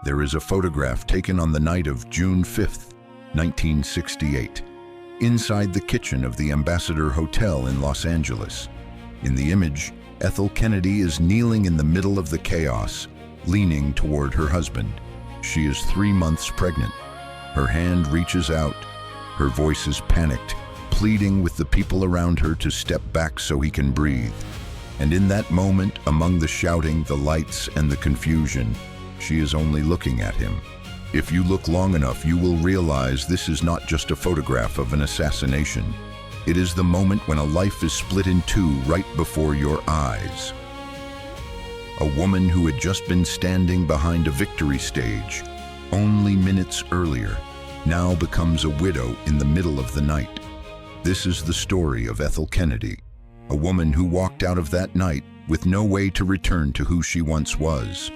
There is a photograph taken on the night of June 5th, 1968, inside the kitchen of the Ambassador Hotel in Los Angeles. In the image, Ethel Kennedy is kneeling in the middle of the chaos, leaning toward her husband. She is 3 months pregnant. Her hand reaches out. Her voice is panicked, pleading with the people around her to step back so he can breathe. And in that moment, among the shouting, the lights, and the confusion, she is only looking at him. If you look long enough, you will realize this is not just a photograph of an assassination. It is the moment when a life is split in two right before your eyes. A woman who had just been standing behind a victory stage only minutes earlier now becomes a widow in the middle of the night. This is the story of Ethel Kennedy, a woman who walked out of that night with no way to return to who she once was.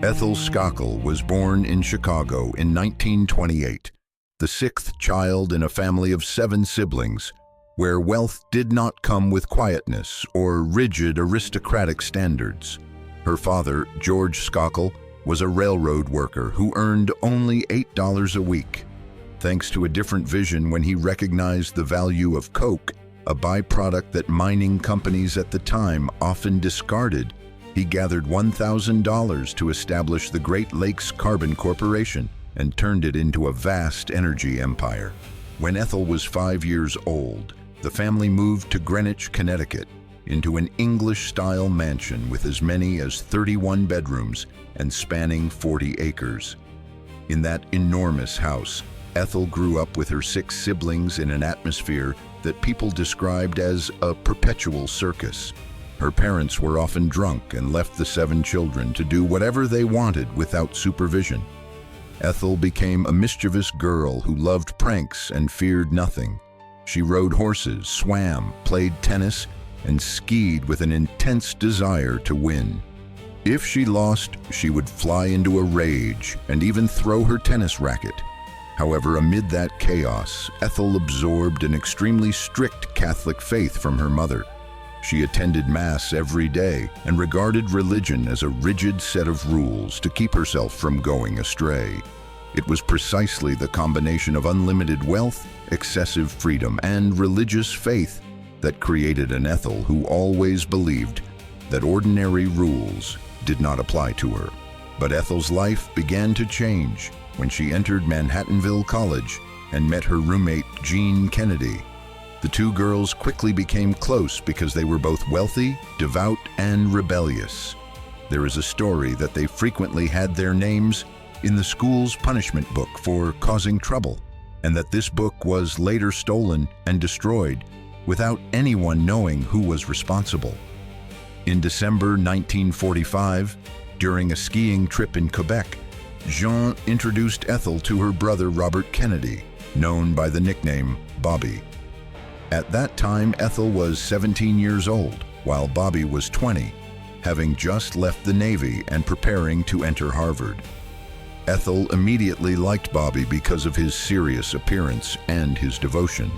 Ethel Skockel was born in Chicago in 1928, the 6th child in a family of 7 siblings, where wealth did not come with quietness or rigid aristocratic standards. Her father, George Skockel, was a railroad worker who earned only $8 a week. Thanks to a different vision when he recognized the value of coke, a byproduct that mining companies at the time often discarded, he gathered $1,000 to establish the Great Lakes Carbon Corporation and turned it into a vast energy empire. When Ethel was 5 years old, the family moved to Greenwich, Connecticut, into an English-style mansion with as many as 31 bedrooms and spanning 40 acres. In that enormous house, Ethel grew up with her 6 siblings in an atmosphere that people described as a perpetual circus. Her parents were often drunk and left the 7 children to do whatever they wanted without supervision. Ethel became a mischievous girl who loved pranks and feared nothing. She rode horses, swam, played tennis, and skied with an intense desire to win. If she lost, she would fly into a rage and even throw her tennis racket. However, amid that chaos, Ethel absorbed an extremely strict Catholic faith from her mother. She attended Mass every day and regarded religion as a rigid set of rules to keep herself from going astray. It was precisely the combination of unlimited wealth, excessive freedom, and religious faith that created an Ethel who always believed that ordinary rules did not apply to her. But Ethel's life began to change when she entered Manhattanville College and met her roommate, Jean Kennedy. The 2 girls quickly became close because they were both wealthy, devout, and rebellious. There is a story that they frequently had their names in the school's punishment book for causing trouble, and that this book was later stolen and destroyed without anyone knowing who was responsible. In December 1945, during a skiing trip in Quebec, Jean introduced Ethel to her brother Robert Kennedy, known by the nickname Bobby. At that time, Ethel was 17 years old, while Bobby was 20, having just left the Navy and preparing to enter Harvard. Ethel immediately liked Bobby because of his serious appearance and his devotion.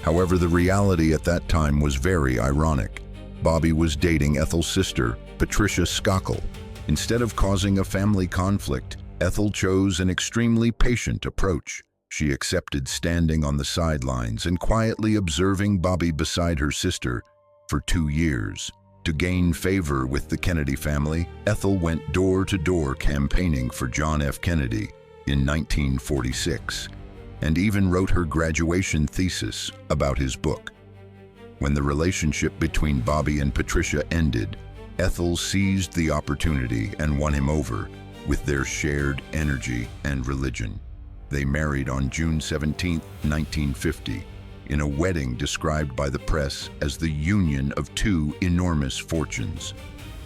However, the reality at that time was very ironic. Bobby was dating Ethel's sister, Patricia Skockel. Instead of causing a family conflict, Ethel chose an extremely patient approach. She accepted standing on the sidelines and quietly observing Bobby beside her sister for 2 years. To gain favor with the Kennedy family, Ethel went door-to-door campaigning for John F. Kennedy in 1946, and even wrote her graduation thesis about his book. When the relationship between Bobby and Patricia ended, Ethel seized the opportunity and won him over with their shared energy and religion. They married on June 17, 1950, in a wedding described by the press as the union of 2 enormous fortunes.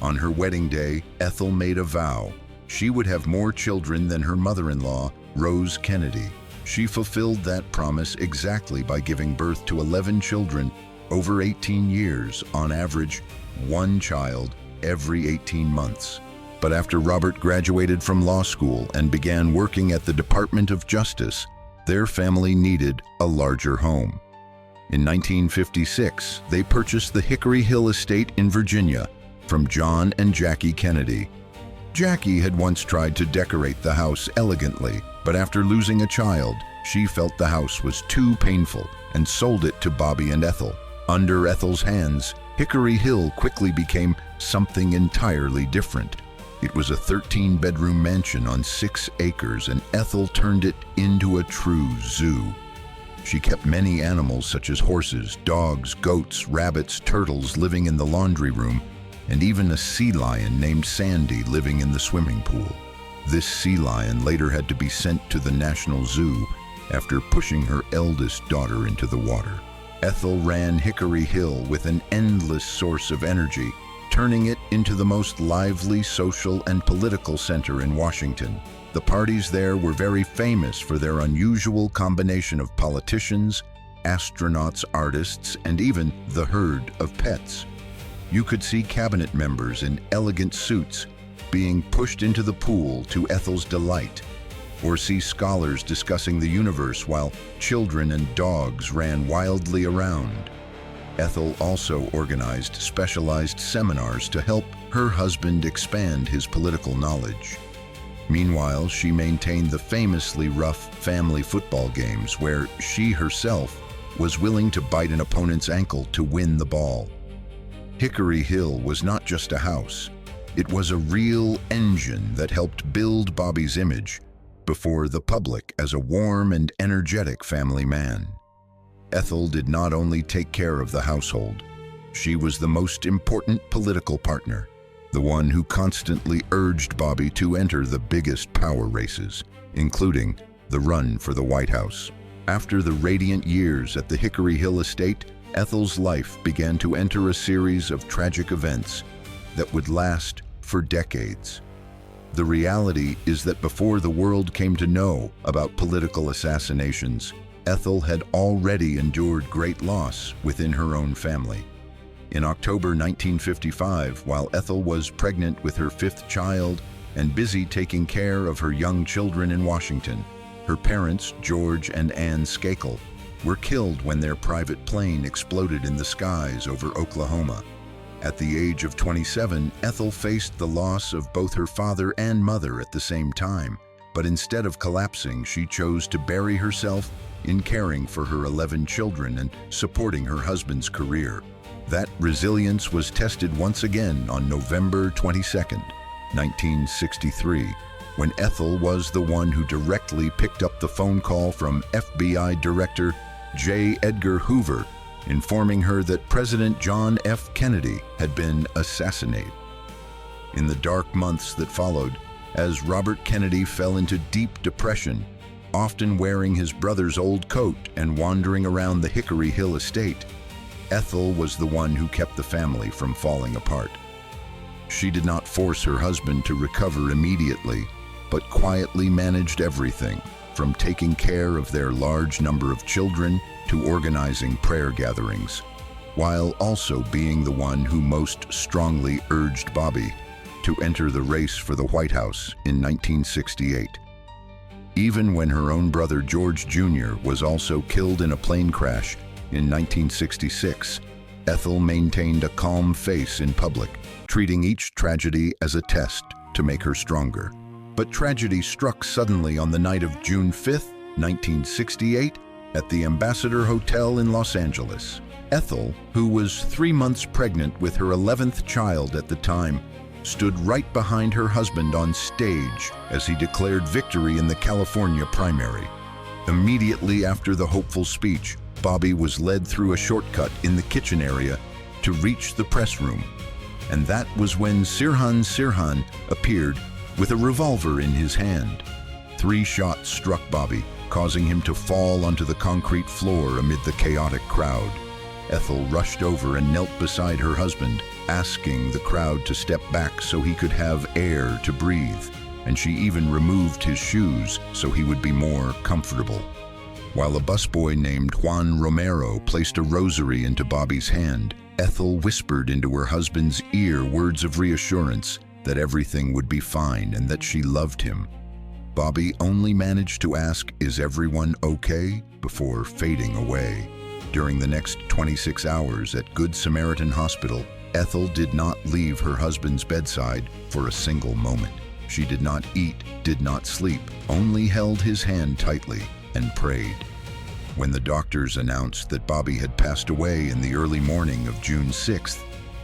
On her wedding day, Ethel made a vow. She would have more children than her mother-in-law, Rose Kennedy. She fulfilled that promise exactly by giving birth to 11 children over 18 years, on average 1 child every 18 months. But after Robert graduated from law school and began working at the Department of Justice, their family needed a larger home. In 1956, they purchased the Hickory Hill estate in Virginia from John and Jackie Kennedy. Jackie had once tried to decorate the house elegantly, but after losing a child, she felt the house was too painful and sold it to Bobby and Ethel. Under Ethel's hands, Hickory Hill quickly became something entirely different. It was a 13-bedroom mansion on 6 acres, and Ethel turned it into a true zoo. She kept many animals such as horses, dogs, goats, rabbits, turtles living in the laundry room, and even a sea lion named Sandy living in the swimming pool. This sea lion later had to be sent to the National Zoo after pushing her eldest daughter into the water. Ethel ran Hickory Hill with an endless source of energy, turning it into the most lively social and political center in Washington. The parties there were very famous for their unusual combination of politicians, astronauts, artists, and even the herd of pets. You could see cabinet members in elegant suits being pushed into the pool to Ethel's delight, or see scholars discussing the universe while children and dogs ran wildly around. Ethel also organized specialized seminars to help her husband expand his political knowledge. Meanwhile, she maintained the famously rough family football games where she herself was willing to bite an opponent's ankle to win the ball. Hickory Hill was not just a house. It was a real engine that helped build Bobby's image before the public as a warm and energetic family man. Ethel did not only take care of the household, she was the most important political partner, the one who constantly urged Bobby to enter the biggest power races, including the run for the White House. After the radiant years at the Hickory Hill estate, Ethel's life began to enter a series of tragic events that would last for decades. The reality is that before the world came to know about political assassinations, Ethel had already endured great loss within her own family. In October 1955, while Ethel was pregnant with her 5th child and busy taking care of her young children in Washington, her parents, George and Ann Skakel, were killed when their private plane exploded in the skies over Oklahoma. At the age of 27, Ethel faced the loss of both her father and mother at the same time, but instead of collapsing, she chose to bury herself in caring for her 11 children and supporting her husband's career. That resilience was tested once again on November 22, 1963, when Ethel was the one who directly picked up the phone call from FBI Director J. Edgar Hoover, informing her that President John F. Kennedy had been assassinated. In the dark months that followed, as Robert Kennedy fell into deep depression, often wearing his brother's old coat and wandering around the Hickory Hill estate, Ethel was the one who kept the family from falling apart. She did not force her husband to recover immediately, but quietly managed everything, from taking care of their large number of children to organizing prayer gatherings, while also being the one who most strongly urged Bobby to enter the race for the White House in 1968. Even when her own brother George Jr. was also killed in a plane crash in 1966, Ethel maintained a calm face in public, treating each tragedy as a test to make her stronger. But tragedy struck suddenly on the night of June 5, 1968, at the Ambassador Hotel in Los Angeles. Ethel, who was 3 months pregnant with her 11th child at the time, stood right behind her husband on stage as he declared victory in the California primary. Immediately after the hopeful speech, Bobby was led through a shortcut in the kitchen area to reach the press room. And that was when Sirhan appeared with a revolver in his hand. 3 shots struck Bobby, causing him to fall onto the concrete floor amid the chaotic crowd. Ethel rushed over and knelt beside her husband, asking the crowd to step back so he could have air to breathe, and she even removed his shoes so he would be more comfortable. While a busboy named Juan Romero placed a rosary into Bobby's hand, Ethel whispered into her husband's ear words of reassurance that everything would be fine and that she loved him. Bobby only managed to ask, "Is everyone okay?" before fading away. During the next 26 hours at Good Samaritan Hospital, Ethel did not leave her husband's bedside for a single moment. She did not eat, did not sleep, only held his hand tightly and prayed. When the doctors announced that Bobby had passed away in the early morning of June 6th,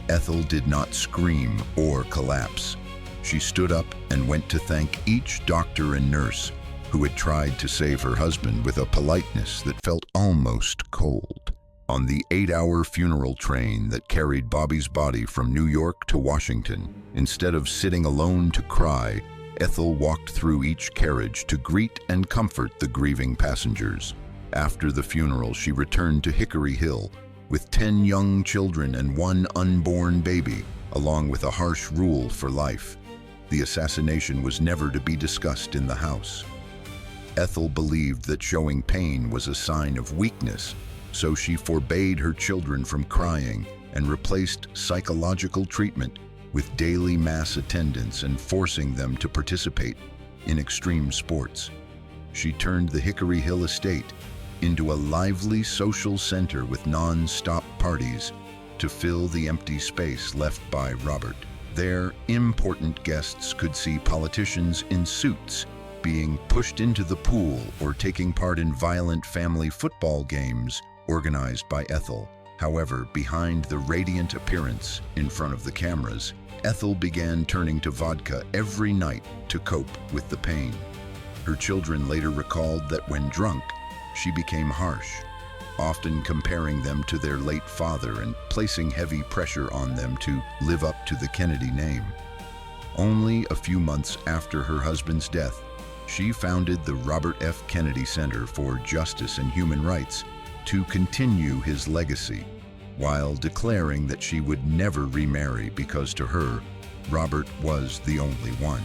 Ethel did not scream or collapse. She stood up and went to thank each doctor and nurse who had tried to save her husband with a politeness that felt almost cold. On the 8-hour funeral train that carried Bobby's body from New York to Washington, instead of sitting alone to cry, Ethel walked through each carriage to greet and comfort the grieving passengers. After the funeral, she returned to Hickory Hill with 10 young children and 1 unborn baby, along with a harsh rule for life. The assassination was never to be discussed in the house. Ethel believed that showing pain was a sign of weakness, so she forbade her children from crying and replaced psychological treatment with daily mass attendance and forcing them to participate in extreme sports. She turned the Hickory Hill estate into a lively social center with non-stop parties to fill the empty space left by Robert. There, important guests could see politicians in suits being pushed into the pool or taking part in violent family football games organized by Ethel. However, behind the radiant appearance in front of the cameras, Ethel began turning to vodka every night to cope with the pain. Her children later recalled that when drunk, she became harsh, often comparing them to their late father and placing heavy pressure on them to live up to the Kennedy name. Only a few months after her husband's death, she founded the Robert F. Kennedy Center for Justice and Human Rights to continue his legacy, while declaring that she would never remarry because to her, Robert was the only one.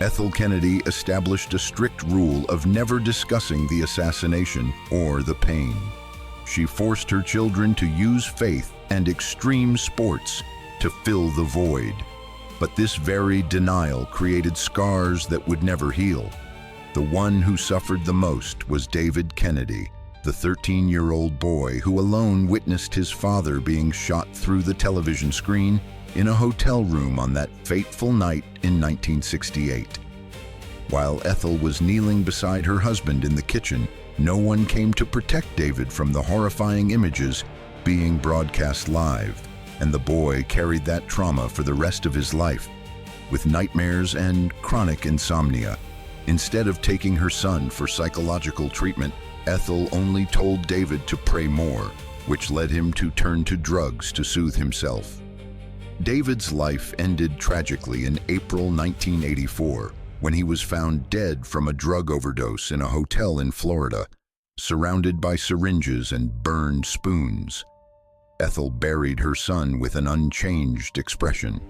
Ethel Kennedy established a strict rule of never discussing the assassination or the pain. She forced her children to use faith and extreme sports to fill the void. But this very denial created scars that would never heal. The one who suffered the most was David Kennedy, the 13-year-old boy who alone witnessed his father being shot through the television screen in a hotel room on that fateful night in 1968. While Ethel was kneeling beside her husband in the kitchen, no one came to protect David from the horrifying images being broadcast live, and the boy carried that trauma for the rest of his life, with nightmares and chronic insomnia. Instead of taking her son for psychological treatment, Ethel only told David to pray more, which led him to turn to drugs to soothe himself. David's life ended tragically in April 1984 when he was found dead from a drug overdose in a hotel in Florida, surrounded by syringes and burned spoons. Ethel buried her son with an unchanged expression.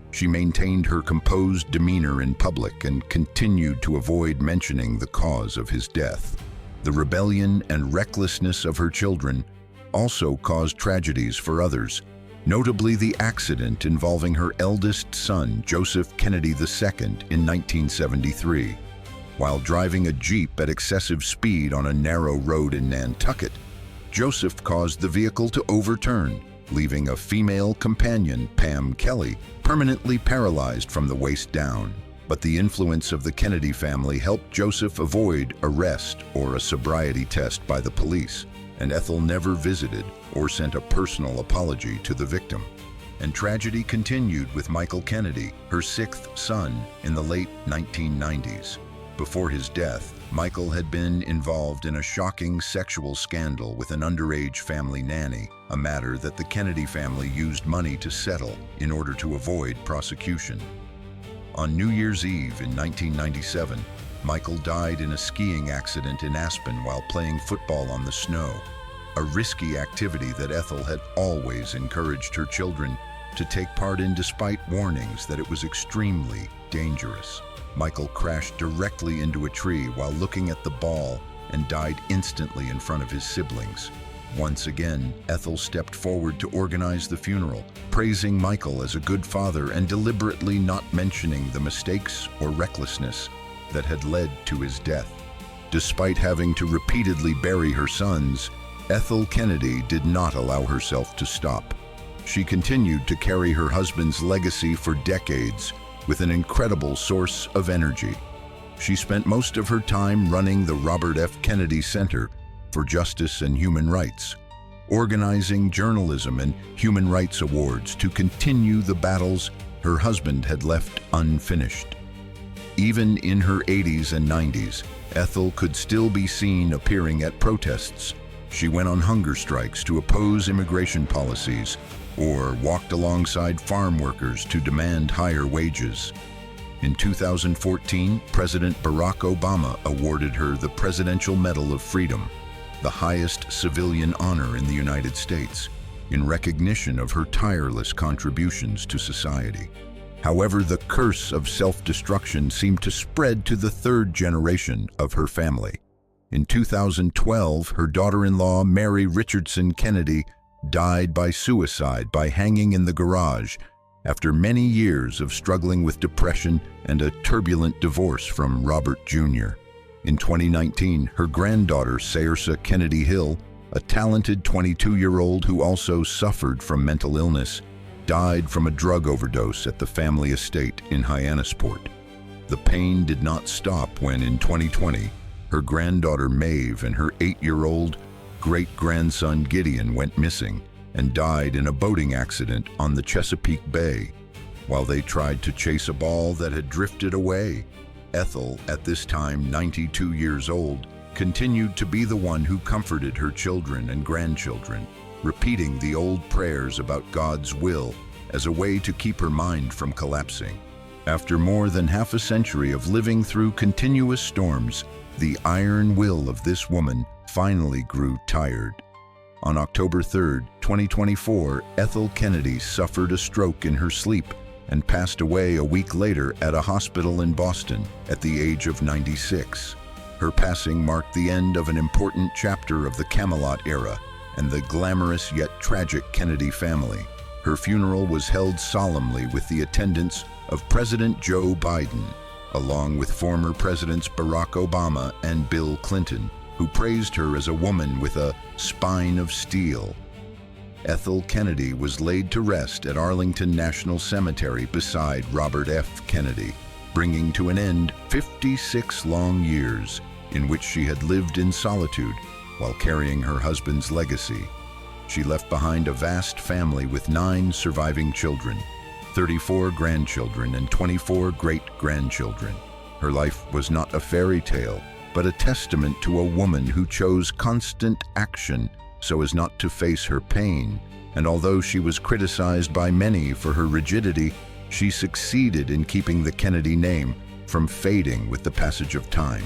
She maintained her composed demeanor in public and continued to avoid mentioning the cause of his death. The rebellion and recklessness of her children also caused tragedies for others, notably the accident involving her eldest son, Joseph Kennedy II, in 1973. While driving a Jeep at excessive speed on a narrow road in Nantucket, Joseph caused the vehicle to overturn, leaving a female companion, Pam Kelly, permanently paralyzed from the waist down. But the influence of the Kennedy family helped Joseph avoid arrest or a sobriety test by the police, and Ethel never visited or sent a personal apology to the victim. And tragedy continued with Michael Kennedy, her 6th son, in the late 1990s. Before his death, Michael had been involved in a shocking sexual scandal with an underage family nanny, a matter that the Kennedy family used money to settle in order to avoid prosecution. On New Year's Eve in 1997, Michael died in a skiing accident in Aspen while playing football on the snow, a risky activity that Ethel had always encouraged her children to take part in despite warnings that it was extremely dangerous. Michael crashed directly into a tree while looking at the ball and died instantly in front of his siblings. Once again, Ethel stepped forward to organize the funeral, praising Michael as a good father and deliberately not mentioning the mistakes or recklessness that had led to his death. Despite having to repeatedly bury her sons, Ethel Kennedy did not allow herself to stop. She continued to carry her husband's legacy for decades, with an incredible source of energy. She spent most of her time running the Robert F. Kennedy Center for Justice and Human Rights, organizing journalism and human rights awards to continue the battles her husband had left unfinished. Even in her 80s and 90s, Ethel could still be seen appearing at protests. She went on hunger strikes to oppose immigration policies or walked alongside farm workers to demand higher wages. In 2014, President Barack Obama awarded her the Presidential Medal of Freedom, the highest civilian honor in the United States, in recognition of her tireless contributions to society. However, the curse of self-destruction seemed to spread to the third generation of her family. In 2012, her daughter-in-law, Mary Richardson Kennedy, died by suicide by hanging in the garage after many years of struggling with depression and a turbulent divorce from Robert Jr. In 2019, her granddaughter, Saoirse Kennedy Hill, a talented 22-year-old who also suffered from mental illness, died from a drug overdose at the family estate in Hyannisport. The pain did not stop when, in 2020, her granddaughter Maeve and her 8-year-old great-grandson Gideon went missing and died in a boating accident on the Chesapeake Bay while they tried to chase a ball that had drifted away. Ethel, at this time 92 years old, continued to be the one who comforted her children and grandchildren, repeating the old prayers about God's will as a way to keep her mind from collapsing. After more than half a century of living through continuous storms, the iron will of this woman finally grew tired. On October 3, 2024, Ethel Kennedy suffered a stroke in her sleep and passed away a week later at a hospital in Boston at the age of 96. Her passing marked the end of an important chapter of the Camelot era and the glamorous yet tragic Kennedy family. Her funeral was held solemnly with the attendance of President Joe Biden, along with former Presidents Barack Obama and Bill Clinton, who praised her as a woman with a spine of steel. Ethel Kennedy was laid to rest at Arlington National Cemetery beside Robert F. Kennedy, bringing to an end 56 long years in which she had lived in solitude while carrying her husband's legacy. She left behind a vast family with 9 surviving children, 34 grandchildren, and 24 great-grandchildren. Her life was not a fairy tale, but a testament to a woman who chose constant action so as not to face her pain. And although she was criticized by many for her rigidity, she succeeded in keeping the Kennedy name from fading with the passage of time.